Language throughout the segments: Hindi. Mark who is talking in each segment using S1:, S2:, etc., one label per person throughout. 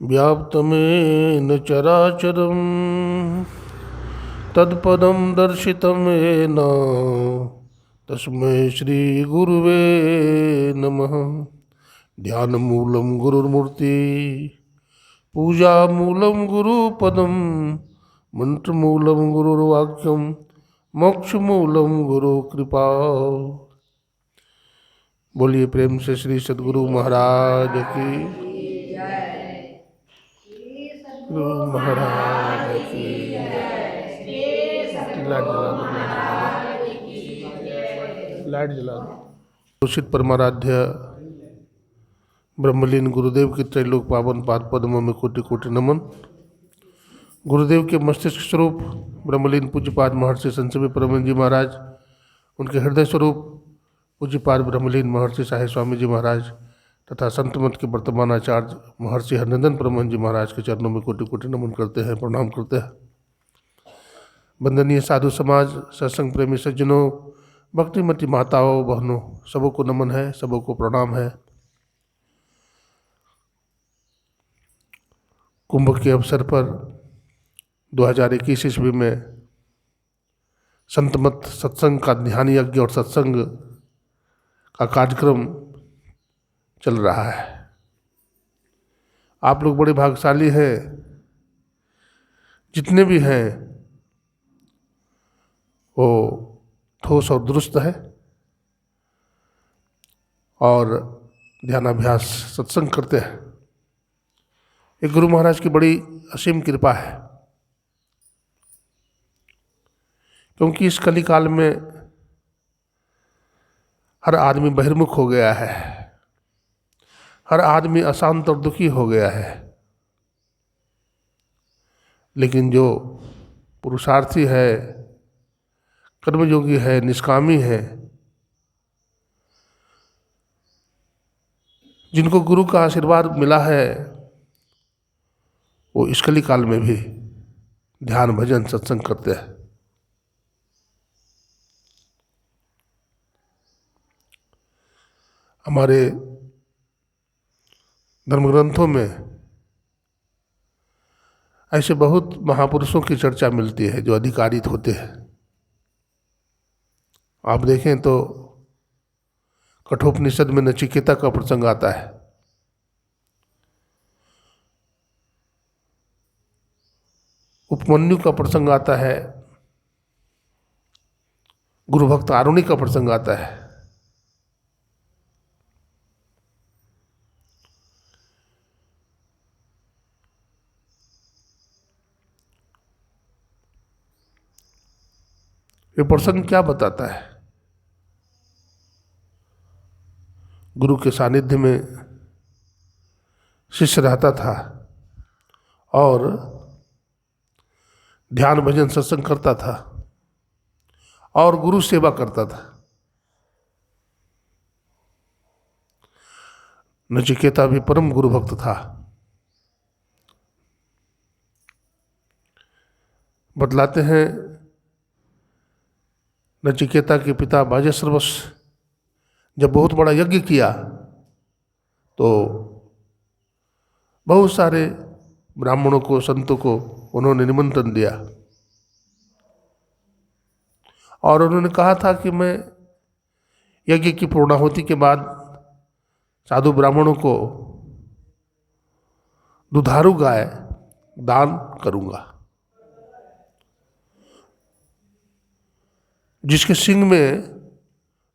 S1: व्याप्तमेन चराचरं तत्पदं दर्शितं येन तस्मै श्रीगुरुवे नमः। ध्यानमूलं गुरुर्मूर्ति, पूजामूलं गुरुपदं, मंत्रमूलं गुरुर्वाक्यं, मोक्षमूलं गुरुकृपा। बोलिए प्रेम से श्री सद्गुरु महाराज की, गुरु महाराज की। लाइट जला दो, लाइट जला दो। घोषित परमाराध्य ब्रह्मलीन गुरुदेव के त्रैलोक पावन पाद पद्मों में कोटि कोटि नमन। गुरुदेव के मस्तिष्क स्वरूप ब्रह्मलीन पूज्यपाद महर्षि संत परमहंस जी महाराज, उनके हृदय स्वरूप पूज्यपाद ब्रह्मलीन महर्षि साहेब स्वामी जी महाराज तथा संत मत के वर्तमान आचार्य महर्षि हरनंदन परमहंस जी महाराज के चरणों में कोटि कोटि नमन करते हैं, प्रणाम करते हैं। वंदनीय साधु समाज, सत्संग प्रेमी सज्जनों, भक्तिमती माताओं बहनों, सबों को नमन है, सबों को प्रणाम है। कुंभ के अवसर पर 2021 ईस्वी में संत मत सत्संग का ध्यान यज्ञ और सत्संग का कार्यक्रम चल रहा है। आप लोग बड़े भाग्यशाली हैं, जितने भी हैं वो ठोस और दुरुस्त है और ध्यानाभ्यास सत्संग करते हैं। ये गुरु महाराज की बड़ी असीम कृपा है, क्योंकि इस कलिकाल में हर आदमी बहिर्मुख हो गया है, हर आदमी अशांत और दुखी हो गया है। लेकिन जो पुरुषार्थी है, कर्मयोगी है, निष्कामी है, जिनको गुरु का आशीर्वाद मिला है, वो इस कलिकाल में भी ध्यान भजन सत्संग करते हैं। हमारे धर्म ग्रंथों में ऐसे बहुत महापुरुषों की चर्चा मिलती है जो अधिकारित होते हैं। आप देखें तो कठोपनिषद में नचिकेता का प्रसंग आता है। उपमन्यु का प्रसंग आता है, गुरु भक्त आरुणि का प्रसंग आता है। ये प्रसंग क्या बताता है? गुरु के सानिध्य में शिष्य रहता था और ध्यान भजन सत्संग करता था और गुरु सेवा करता था। नचिकेता भी परम गुरु भक्त था। बतलाते हैं नचिकेता के पिता बाजेश्रवस जब बहुत बड़ा यज्ञ किया तो बहुत सारे ब्राह्मणों को, संतों को उन्होंने निमंत्रण दिया और उन्होंने कहा था कि मैं यज्ञ की पूर्णाहुति के बाद साधु ब्राह्मणों को दुधारू गाय दान करूंगा, जिसके सींग में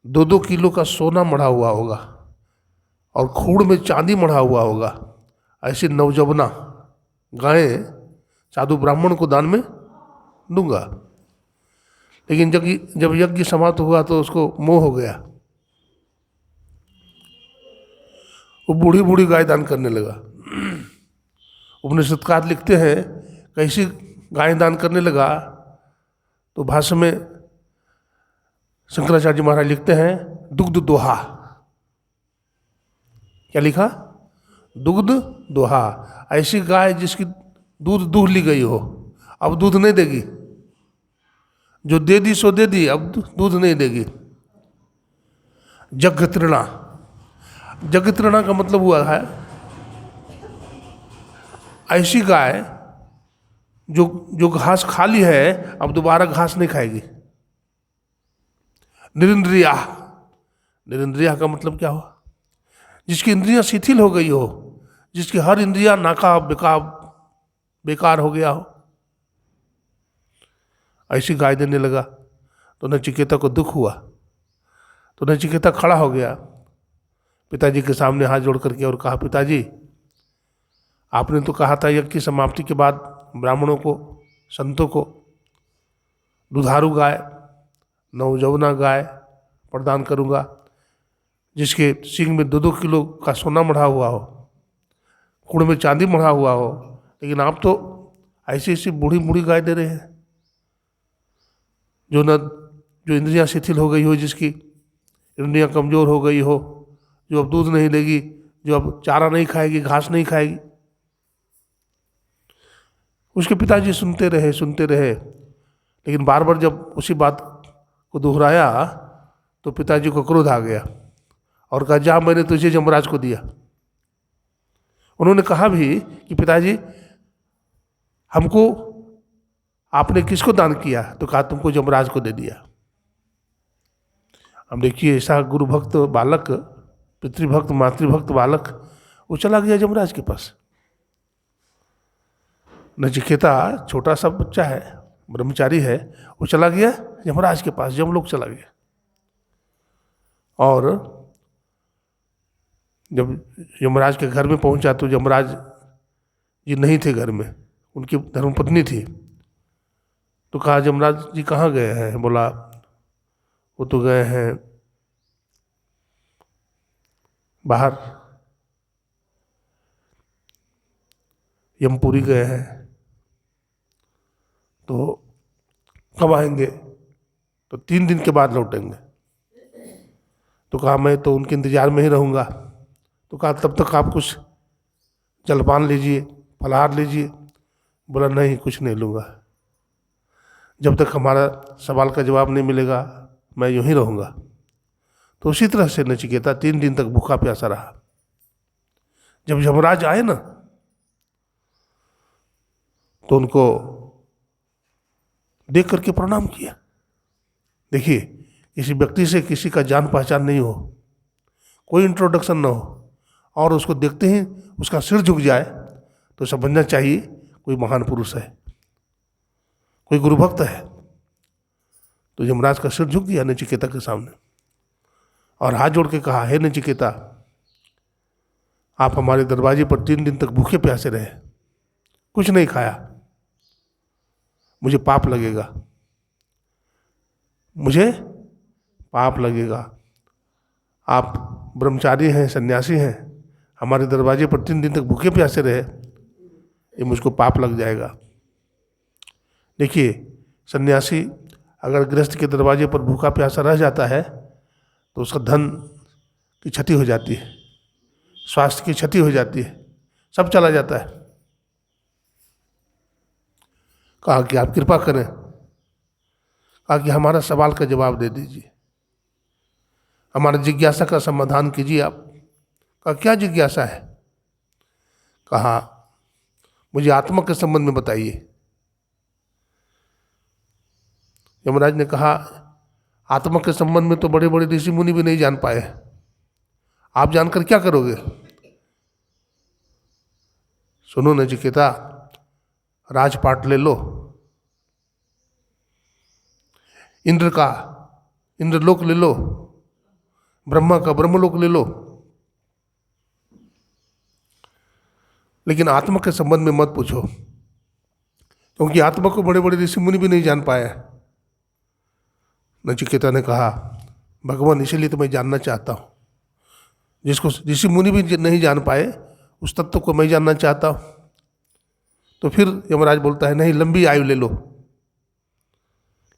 S1: 2-2 किलो का सोना मढ़ा हुआ होगा और खूड़ में चांदी मढ़ा हुआ होगा। ऐसी नवजवना गायें साधु ब्राह्मण को दान में दूंगा। लेकिन जब यज्ञ समाप्त हुआ तो उसको मोह हो गया, वो बूढ़ी बूढ़ी गाय दान करने लगा। उपनिषदकार लिखते हैं कैसी गाय दान करने लगा, तो भाष्य में शंकराचार्य महाराज लिखते हैं दुग्ध दोहा। क्या लिखा? दुग्ध दोहा। ऐसी गाय जिसकी दूध दूह ली गई हो, अब दूध नहीं देगी, जो दे दी सो दे दी, अब दूध नहीं देगी। जग तृणा, जगतृणा का मतलब हुआ है ऐसी गाय जो घास खा ली है अब दोबारा घास नहीं खाएगी। निरिंद्रिया, निरिंद्रिया का मतलब क्या हुआ? जिसकी इंद्रियां शिथिल हो गई हो, जिसकी हर इंद्रिया नाका बेकार हो गया हो, ऐसी गाय देने लगा। तो नचिकेता को दुख हुआ। तो नचिकेता खड़ा हो गया पिताजी के सामने हाथ जोड़ करके और कहा, पिताजी आपने तो कहा था यज्ञ की समाप्ति के बाद ब्राह्मणों को, संतों को दुधारू गाय, नवजौवना गाय प्रदान करूंगा, जिसके सींग में 2-2 किलो का सोना मढ़ा हुआ हो, कुड़ में चांदी मढ़ा हुआ हो। लेकिन आप तो ऐसी ऐसी बूढ़ी बूढ़ी गाय दे रहे हैं जो इंद्रियां शिथिल हो गई हो, जिसकी इंद्रियां कमजोर हो गई हो, जो अब दूध नहीं लेगी, जो अब चारा नहीं खाएगी, घास नहीं खाएगी। उसके पिताजी सुनते रहे, लेकिन बार बार जब उसी बात को दोहराया तो पिताजी को क्रोध आ गया और कहा, जा मैंने तुझे यमराज को दिया। उन्होंने कहा भी कि पिताजी हमको आपने किसको दान किया? तो कहा तुमको यमराज को दे दिया। अब देखिए ऐसा गुरु भक्त बालक, पितृभक्त मातृभक्त बालक, वो चला गया यमराज के पास। नचिकेता छोटा सा बच्चा है, ब्रह्मचारी है, वो चला गया यमराज के पास, यमलोक चला गया। और जब यमराज के घर में पहुंचा तो यमराज जी नहीं थे घर में, उनकी धर्मपत्नी थी। तो कहा, यमराज जी कहाँ गए हैं? बोला वो तो गए हैं बाहर, यमपुरी गए हैं। तो कब आएंगे? तो 3 दिन के बाद लौटेंगे। तो कहा मैं तो उनके इंतजार में ही रहूँगा। तो कहा तब तक आप कुछ जलपान लीजिए, फलाहार लीजिए। बोला नहीं, कुछ नहीं लूँगा, जब तक हमारा सवाल का जवाब नहीं मिलेगा मैं यूं ही रहूँगा। तो उसी तरह से नचिकेता 3 दिन तक भूखा प्यासा रहा। जब यमराज आए ना तो उनको देख करके प्रणाम किया। देखिए किसी व्यक्ति से किसी का जान पहचान नहीं हो, कोई इंट्रोडक्शन ना हो, और उसको देखते ही उसका सिर झुक जाए तो समझना चाहिए कोई महान पुरुष है, कोई गुरु भक्त है। तो यमराज का सिर झुक गया नचिकेता के सामने और हाथ जोड़ के कहा, हे नचिकेता, आप हमारे दरवाजे पर 3 दिन तक भूखे प्यासे रहे, कुछ नहीं खाया, मुझे पाप लगेगा, मुझे पाप लगेगा। आप ब्रह्मचारी हैं, सन्यासी हैं, हमारे दरवाजे पर 3 दिन तक भूखे प्यासे रहे, ये मुझको पाप लग जाएगा। देखिए सन्यासी अगर गृहस्थ के दरवाजे पर भूखा प्यासा रह जाता है तो उसका धन की क्षति हो जाती है, स्वास्थ्य की क्षति हो जाती है, सब चला जाता है। कहा कि आप कृपा करें, कहा कि हमारा सवाल का जवाब दे दीजिए, हमारा जिज्ञासा का समाधान कीजिए आप। कहा क्या जिज्ञासा है? कहा मुझे आत्मा के संबंध में बताइए। यमराज ने कहा आत्मा के संबंध में तो बड़े बड़े ऋषि मुनि भी नहीं जान पाए, आप जानकर क्या करोगे? सुनो नचिकेता, राजपाट ले लो, इंद्र का इंद्रलोक ले लो, ब्रह्मा का ब्रह्मलोक ले लो, लेकिन आत्मा के संबंध में मत पूछो, क्योंकि आत्मा को बड़े बड़े ऋषि मुनि भी नहीं जान पाए। नचिकेता ने कहा भगवान, इसीलिए तो मैं जानना चाहता हूँ, जिसको ऋषि मुनि भी नहीं जान पाए उस तत्व को मैं जानना चाहता हूँ। तो फिर यमराज बोलता है नहीं, लंबी आयु ले लो,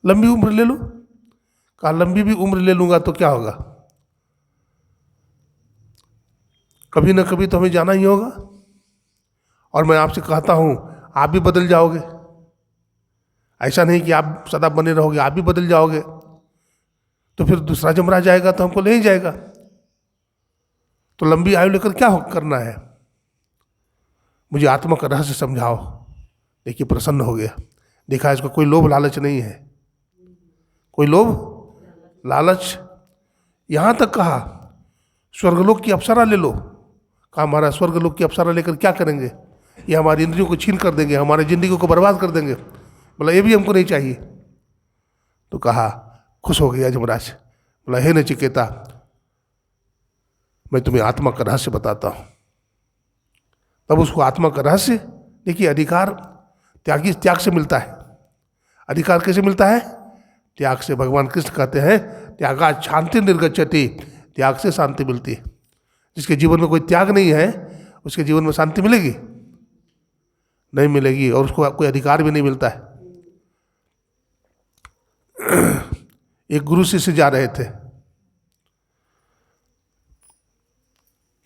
S1: लंबी उम्र ले लो। कहा लंबी भी उम्र ले लूंगा तो क्या होगा, कभी ना कभी तो हमें जाना ही होगा, और मैं आपसे कहता हूँ आप भी बदल जाओगे, ऐसा नहीं कि आप सदा बने रहोगे, आप भी बदल जाओगे। तो फिर दूसरा यमराज आएगा तो हमको ले ही जाएगा। तो लंबी आयु लेकर क्या करना है? मुझे आत्मा का रहस्य समझाओ। देखिए प्रसन्न हो गया, देखा इसको कोई लोभ लालच नहीं है, कोई लोभ लालच। यहाँ तक कहा स्वर्गलोक की अप्सरा ले लो। कहा महाराज स्वर्गलोक की अप्सरा लेकर क्या करेंगे? ये हमारी इंद्रियों को छीन कर देंगे, हमारी जिंदगी को बर्बाद कर देंगे। बोला ये भी हमको नहीं चाहिए। तो कहा, खुश हो गया यमराज। बोला हे नचिकेता, मैं तुम्हें आत्मा का रहस्य बताता हूं। तब उसको आत्मा का रहस्य, देखिए अधिकार त्याग से मिलता है। अधिकार कैसे मिलता है? त्याग से। भगवान कृष्ण कहते हैं त्यागा शांति निर्गच्छति, त्याग से शांति मिलती है। जिसके जीवन में कोई त्याग नहीं है उसके जीवन में शांति मिलेगी? नहीं मिलेगी, और उसको कोई अधिकार भी नहीं मिलता है। एक गुरु शिष्य जा रहे थे,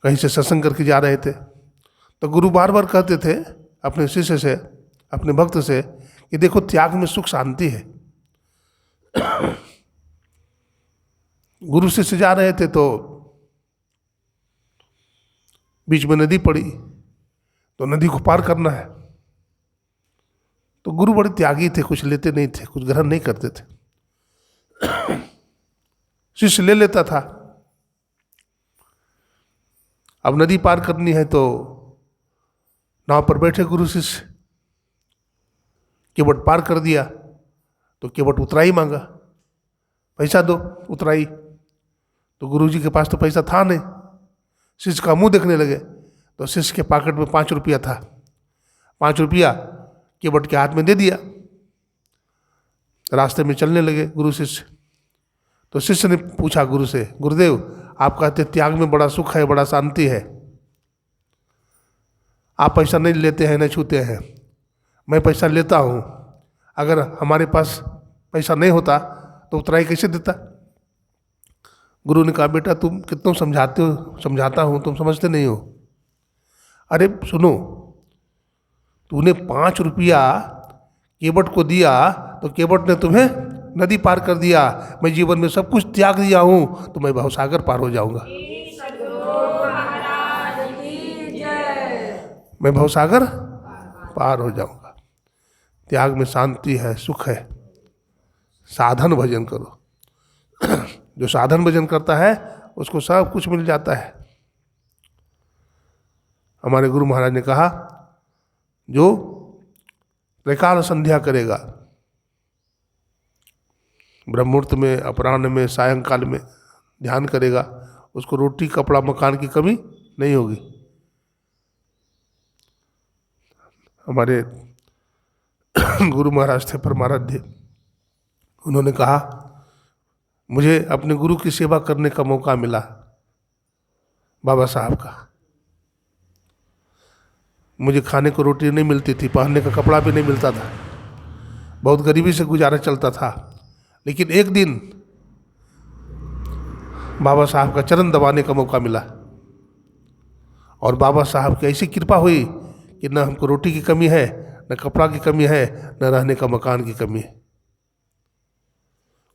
S1: कहीं से सत्संग करके जा रहे थे, तो गुरु बार बार कहते थे अपने शिष्य से, अपने भक्त से कि देखो त्याग में सुख शांति है। गुरु शिष्य जा रहे थे तो बीच में नदी पड़ी, तो नदी को पार करना है। तो गुरु बड़े त्यागी थे, कुछ लेते नहीं थे, कुछ ग्रहण नहीं करते थे। शिष्य ले लेता था। अब नदी पार करनी है तो नाव पर बैठे गुरु शिष्य, केवट पार कर दिया तो केवट उतराई मांगा, पैसा दो उतराई। तो गुरुजी के पास तो पैसा था नहीं। शिष्य का मुंह देखने लगे तो शिष्य के पॉकेट में 5 रुपया था। 5 रुपया केवट के हाथ में दे दिया। रास्ते में चलने लगे गुरु शिष्य। तो शिष्य ने पूछा गुरु से, गुरुदेव आप कहते त्याग में बड़ा सुख है, बड़ा शांति है, आप पैसा नहीं लेते हैं, नहीं छूते हैं, मैं पैसा लेता हूँ। अगर हमारे पास पैसा नहीं होता तो उतराई कैसे देता? गुरु ने कहा बेटा तुम कितना समझाते हो, समझाता हूँ तुम समझते नहीं हो। अरे सुनो, तूने 5 रुपया केवट को दिया तो केवट ने तुम्हें नदी पार कर दिया। मैं जीवन में सब कुछ त्याग दिया हूँ तो मैं भवसागर पार हो जाऊंगा। मैं भवसागर पार हो जाऊंगा। त्याग में शांति है, सुख है। साधन भजन करो। जो साधन भजन करता है उसको सब कुछ मिल जाता है। हमारे गुरु महाराज ने कहा जो त्रिकाल संध्या करेगा, ब्रह्मुहूर्त में, अपराह्न में, सायंकाल में ध्यान करेगा, उसको रोटी कपड़ा मकान की कमी नहीं होगी। हमारे गुरु महाराज थे परमाराध्य, उन्होंने कहा मुझे अपने गुरु की सेवा करने का मौका मिला, बाबा साहब का। मुझे खाने को रोटी नहीं मिलती थी, पहनने का कपड़ा भी नहीं मिलता था, बहुत गरीबी से गुजारा चलता था। लेकिन एक दिन बाबा साहब का चरण दबाने का मौका मिला और बाबा साहब की ऐसी कृपा हुई कि न हमको रोटी की कमी है, न कपड़ा की कमी है, न रहने का मकान की कमी है।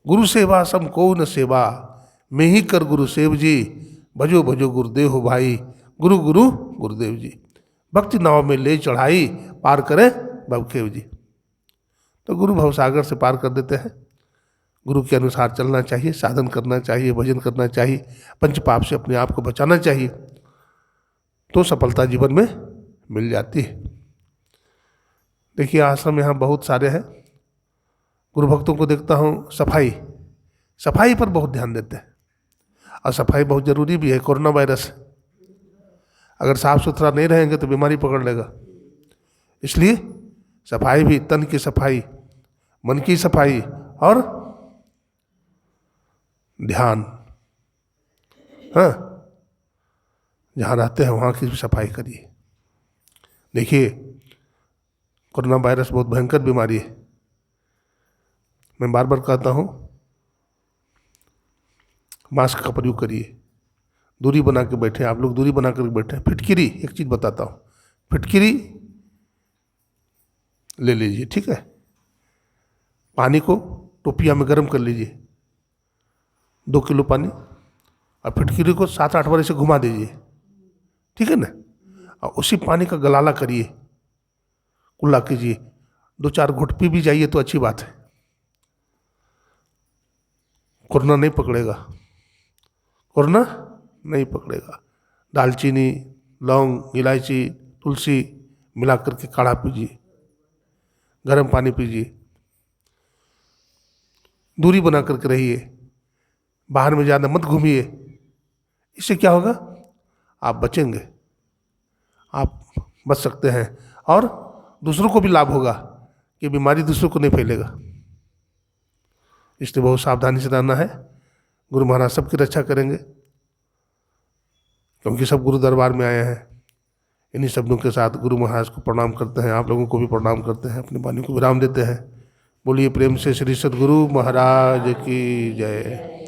S1: गुरु सेवा सम को न सेवा, मैं ही कर गुरु सेव जी, भजो भजो गुरुदेव हो भाई, गुरु गुरु गुरुदेव जी। भक्ति नाव में ले चढ़ाई, पार करे भवखेव जी। तो गुरु भवसागर से पार कर देते हैं। गुरु के अनुसार चलना चाहिए, साधन करना चाहिए, भजन करना चाहिए, पंच पाप से अपने आप को बचाना चाहिए, तो सफलता जीवन में मिल जाती है। देखिए आश्रम यहाँ बहुत सारे हैं। गुरु भक्तों को देखता हूँ सफाई पर बहुत ध्यान देते हैं, और सफाई बहुत ज़रूरी भी है। कोरोना वायरस, अगर साफ सुथरा नहीं रहेंगे तो बीमारी पकड़ लेगा। इसलिए सफाई भी, तन की सफाई, मन की सफाई और ध्यान, हाँ, जहाँ रहते हैं वहाँ की भी सफाई करिए। देखिए कोरोना वायरस बहुत भयंकर बीमारी है। मैं बार बार कहता हूँ मास्क का प्रयोग करिए, दूरी बना के बैठे। आप लोग दूरी बना कर बैठे। फिटकिरी, एक चीज़ बताता हूँ, फिटकिरी ले लीजिए, ठीक है, पानी को टोपिया में गर्म कर लीजिए, 2 किलो पानी, और फिटकिरी को 7-8 बार ऐसे घुमा दीजिए। ठीक है ना। और उसी पानी का गलाला करिए, कुल्ला कीजिए, 2-4 घुट पी भी जाइए तो अच्छी बात है, कोरोना नहीं पकड़ेगा, कोरोना नहीं पकड़ेगा। दालचीनी, लौंग, इलायची, तुलसी मिला करके काढ़ा पीजिए, गर्म पानी पीजिए, दूरी बना करके रहिए, बाहर में ज़्यादा मत घूमिए। इससे क्या होगा, आप बचेंगे, आप बच सकते हैं और दूसरों को भी लाभ होगा कि बीमारी दूसरों को नहीं फैलेगा। इसलिए बहुत सावधानी से रहना है। गुरु महाराज सबकी रक्षा करेंगे, क्योंकि सब गुरु दरबार में आए हैं। इन्हीं शब्दों के साथ गुरु महाराज को प्रणाम करते हैं, आप लोगों को भी प्रणाम करते हैं, अपनी वाणी को विराम देते हैं। बोलिए प्रेम से श्री सद्गुरु महाराज की जय।